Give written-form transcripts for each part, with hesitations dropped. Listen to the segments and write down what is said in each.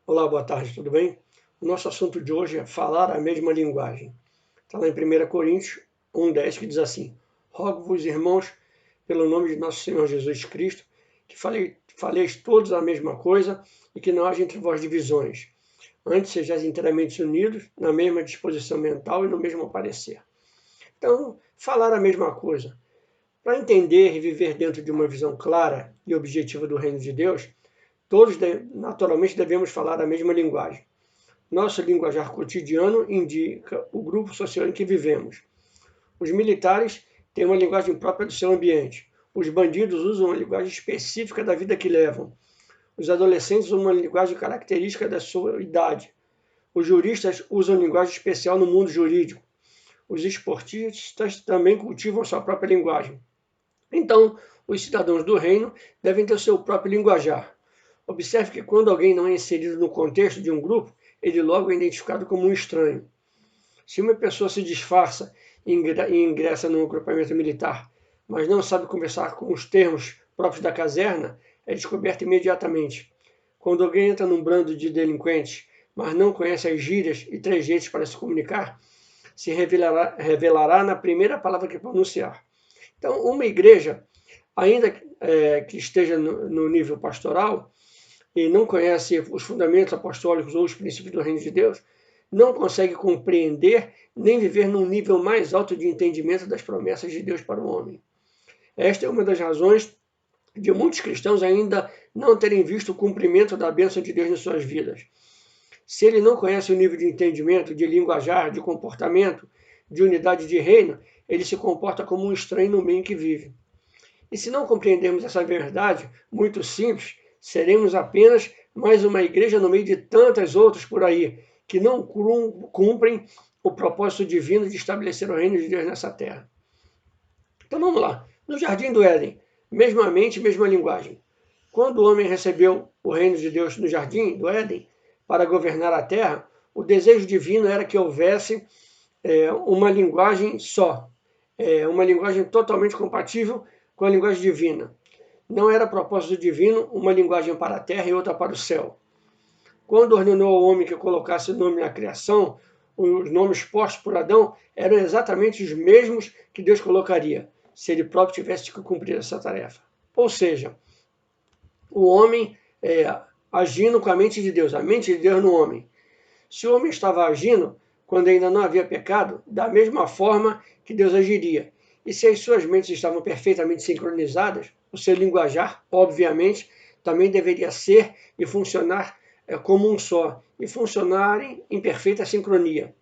Olá, boa tarde, tudo bem? O nosso assunto de hoje é falar a mesma linguagem. Está lá em 1 Coríntios 1,10 que diz assim: Rogo-vos, irmãos, pelo nome de nosso Senhor Jesus Cristo, que faleis todos a mesma coisa e que não haja entre vós divisões. Antes sejais inteiramente unidos, na mesma disposição mental e no mesmo parecer. Então, falar a mesma coisa. Para entender e viver dentro de uma visão clara e objetiva do reino de Deus, todos naturalmente devemos falar a mesma linguagem. Nosso linguajar cotidiano indica o grupo social em que vivemos. Os militares têm uma linguagem própria do seu ambiente. Os bandidos usam uma linguagem específica da vida que levam. Os adolescentes usam uma linguagem característica da sua idade. Os juristas usam linguagem especial no mundo jurídico. Os esportistas também cultivam sua própria linguagem. Então, os cidadãos do reino devem ter o seu próprio linguajar. Observe que quando alguém não é inserido no contexto de um grupo, ele logo é identificado como um estranho. Se uma pessoa se disfarça e ingressa num agrupamento militar, mas não sabe conversar com os termos próprios da caserna, é descoberta imediatamente. Quando alguém entra num bando de delinquentes, mas não conhece as gírias e trejeitos para se comunicar, se revelará na primeira palavra que pronunciar. Então, uma igreja, ainda que esteja no nível pastoral, e não conhece os fundamentos apostólicos ou os princípios do reino de Deus, não consegue compreender nem viver num nível mais alto de entendimento das promessas de Deus para o homem. Esta é uma das razões de muitos cristãos ainda não terem visto o cumprimento da bênção de Deus em suas vidas. Se ele não conhece o nível de entendimento, de linguajar, de comportamento, de unidade de reino, ele se comporta como um estranho no meio em que vive. E se não compreendermos essa verdade, muito simples, seremos apenas mais uma igreja no meio de tantas outras por aí, que não cumprem o propósito divino de estabelecer o reino de Deus nessa terra. Então vamos lá. No Jardim do Éden, mesma mente, mesma linguagem. Quando o homem recebeu o reino de Deus no Jardim do Éden para governar a terra, o desejo divino era que houvesse uma linguagem só, uma linguagem totalmente compatível com a linguagem divina. Não era propósito divino uma linguagem para a terra e outra para o céu. Quando ordenou ao homem que colocasse nome na criação, os nomes postos por Adão eram exatamente os mesmos que Deus colocaria, se ele próprio tivesse que cumprir essa tarefa. Ou seja, o homem agindo com a mente de Deus, a mente de Deus no homem. Se o homem estava agindo, quando ainda não havia pecado, da mesma forma que Deus agiria. E se as suas mentes estavam perfeitamente sincronizadas, o seu linguajar, obviamente, também deveria ser e funcionar como um só, e funcionarem em perfeita sincronia.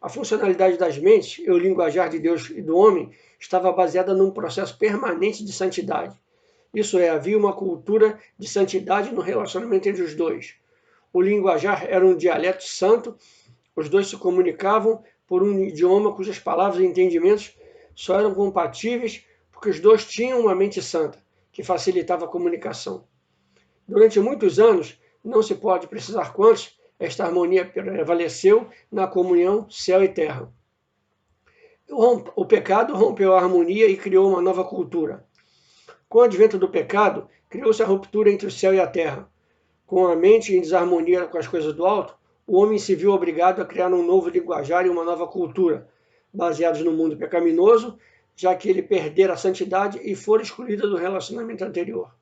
A funcionalidade das mentes e o linguajar de Deus e do homem estava baseada num processo permanente de santidade. Isso é, havia uma cultura de santidade no relacionamento entre os dois. O linguajar era um dialeto santo, os dois se comunicavam por um idioma cujas palavras e entendimentos só eram compatíveis porque os dois tinham uma mente santa, que facilitava a comunicação. Durante muitos anos, não se pode precisar quantos, esta harmonia prevaleceu na comunhão céu e terra. O pecado rompeu a harmonia e criou uma nova cultura. Com o advento do pecado, criou-se a ruptura entre o céu e a terra. Com a mente em desarmonia com as coisas do alto, o homem se viu obrigado a criar um novo linguajar e uma nova cultura, baseados no mundo pecaminoso, já que ele perdera a santidade e fora excluído do relacionamento anterior.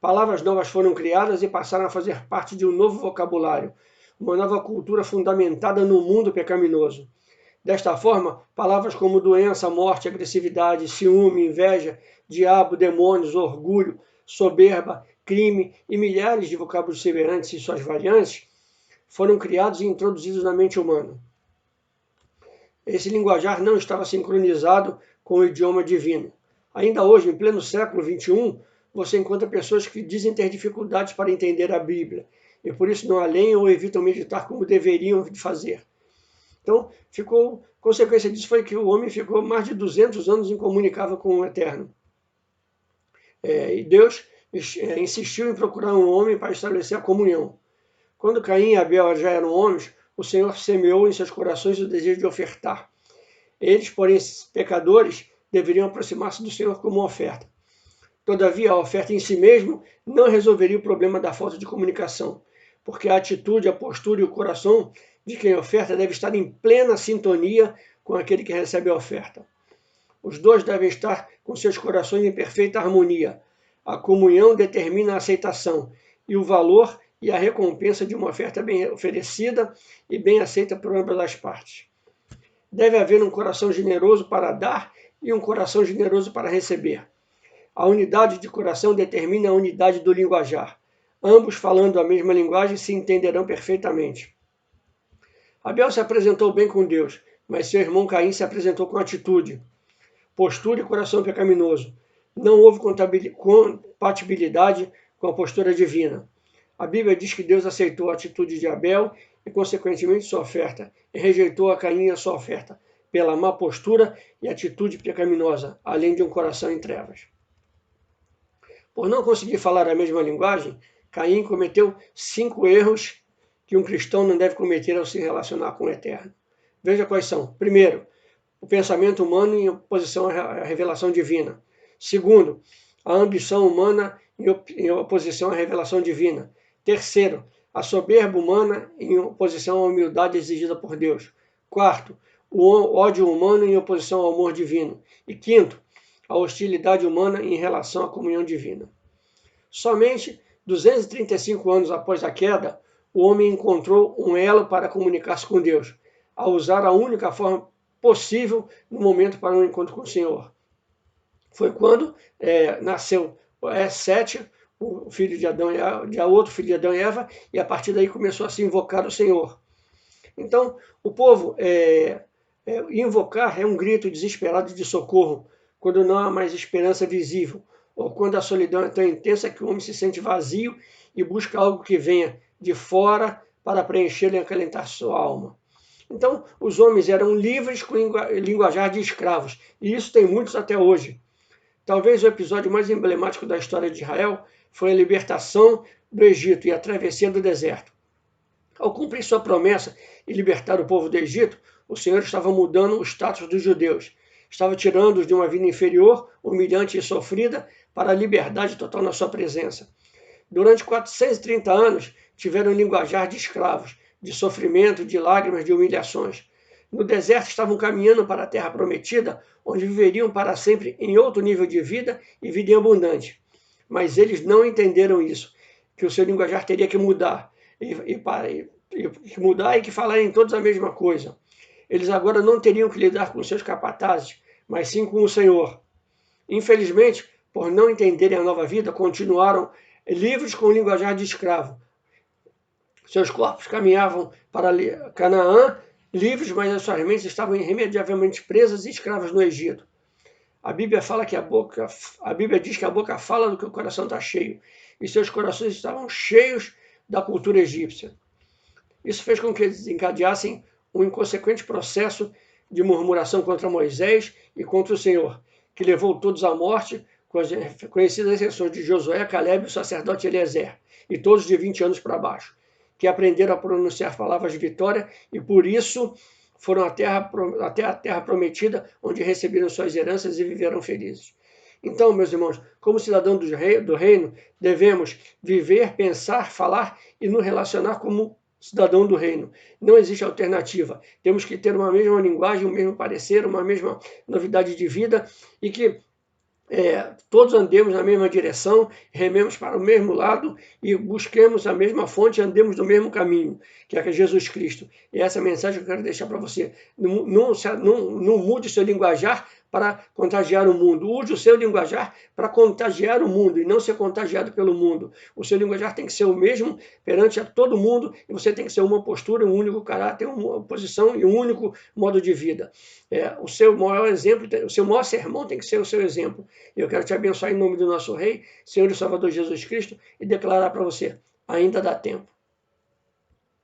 Palavras novas foram criadas e passaram a fazer parte de um novo vocabulário, uma nova cultura fundamentada no mundo pecaminoso. Desta forma, palavras como doença, morte, agressividade, ciúme, inveja, diabo, demônios, orgulho, soberba, crime e milhares de vocábulos semelhantes e suas variantes foram criados e introduzidos na mente humana. Esse linguajar não estava sincronizado com o idioma divino. Ainda hoje, em pleno século XXI, você encontra pessoas que dizem ter dificuldades para entender a Bíblia e por isso não a leem ou evitam meditar como deveriam fazer. Então, consequência disso foi que o homem ficou mais de 200 anos incomunicável com o Eterno. E Deus insistiu em procurar um homem para estabelecer a comunhão. Quando Caim e Abel já eram homens, o Senhor semeou em seus corações o desejo de ofertar. Eles, porém, pecadores, deveriam aproximar-se do Senhor como oferta. Todavia, a oferta em si mesmo não resolveria o problema da falta de comunicação, porque a atitude, a postura e o coração de quem oferta deve estar em plena sintonia com aquele que recebe a oferta. Os dois devem estar com seus corações em perfeita harmonia. A comunhão determina a aceitação e o valor e a recompensa de uma oferta bem oferecida e bem aceita por ambas as partes. Deve haver um coração generoso para dar e um coração generoso para receber. A unidade de coração determina a unidade do linguajar. Ambos, falando a mesma linguagem, se entenderão perfeitamente. Abel se apresentou bem com Deus, mas seu irmão Caim se apresentou com atitude, postura e coração pecaminoso. Não houve compatibilidade com a postura divina. A Bíblia diz que Deus aceitou a atitude de Abel e, consequentemente, sua oferta, e rejeitou a Caim e a sua oferta, pela má postura e atitude pecaminosa, além de um coração em trevas. Por não conseguir falar a mesma linguagem, Caim cometeu 5 erros que um cristão não deve cometer ao se relacionar com o Eterno. Veja quais são. Primeiro, o pensamento humano em oposição à revelação divina. Segundo, a ambição humana em oposição à revelação divina. Terceiro, a soberba humana em oposição à humildade exigida por Deus. Quarto, o ódio humano em oposição ao amor divino. E quinto, a hostilidade humana em relação à comunhão divina. Somente 235 anos após a queda, o homem encontrou um elo para comunicar-se com Deus, ao usar a única forma possível no momento para um encontro com o Senhor. Foi quando nasceu Sete, o filho de Adão e outro filho de Adão e Eva, e a partir daí começou a se invocar o Senhor. Então, o povo invocar é um grito desesperado de socorro, quando não há mais esperança visível, ou quando a solidão é tão intensa que o homem se sente vazio e busca algo que venha de fora para preencher e acalentar sua alma. Então, os homens eram livres com linguajar de escravos, e isso tem muitos até hoje. Talvez o episódio mais emblemático da história de Israel foi a libertação do Egito e a travessia do deserto. Ao cumprir sua promessa e libertar o povo do Egito, o Senhor estava mudando o status dos judeus. Estava tirando-os de uma vida inferior, humilhante e sofrida, para a liberdade total na sua presença. Durante 430 anos, tiveram linguajar de escravos, de sofrimento, de lágrimas, de humilhações. No deserto estavam caminhando para a terra prometida, onde viveriam para sempre em outro nível de vida e vida em abundante. Mas eles não entenderam isso, que o seu linguajar teria que mudar, e que falarem todos a mesma coisa. Eles agora não teriam que lidar com seus capatazes, mas sim com o Senhor. Infelizmente, por não entenderem a nova vida, continuaram livres com o linguajar de escravo. Seus corpos caminhavam para Canaã, livres, mas as suas mentes estavam irremediavelmente presas e escravas no Egito. A Bíblia diz que a boca fala do que o coração está cheio, e seus corações estavam cheios da cultura egípcia. Isso fez com que eles desencadeassem um inconsequente processo de murmuração contra Moisés e contra o Senhor, que levou todos à morte, com as conhecidas exceções de Josué, Caleb e o sacerdote Eliezer, e todos de 20 anos para baixo, que aprenderam a pronunciar palavras de vitória e por isso foram até a terra prometida, onde receberam suas heranças e viveram felizes. Então, meus irmãos, como cidadão do reino, devemos viver, pensar, falar e nos relacionar como cidadão do reino. Não existe alternativa. Temos que ter uma mesma linguagem, um mesmo parecer, uma mesma novidade de vida e que todos andemos na mesma direção, rememos para o mesmo lado e busquemos a mesma fonte, andemos no mesmo caminho, que é Jesus Cristo. E essa mensagem que eu quero deixar para você. Não mude o seu linguajar para contagiar o mundo. Use o seu linguajar para contagiar o mundo e não ser contagiado pelo mundo. O seu linguajar tem que ser o mesmo perante a todo mundo e você tem que ser uma postura, um único caráter, uma posição e um único modo de vida. O seu maior exemplo, o seu maior sermão tem que ser o seu exemplo. Eu quero te abençoar em nome do nosso Rei, Senhor e Salvador Jesus Cristo e declarar para você, ainda dá tempo.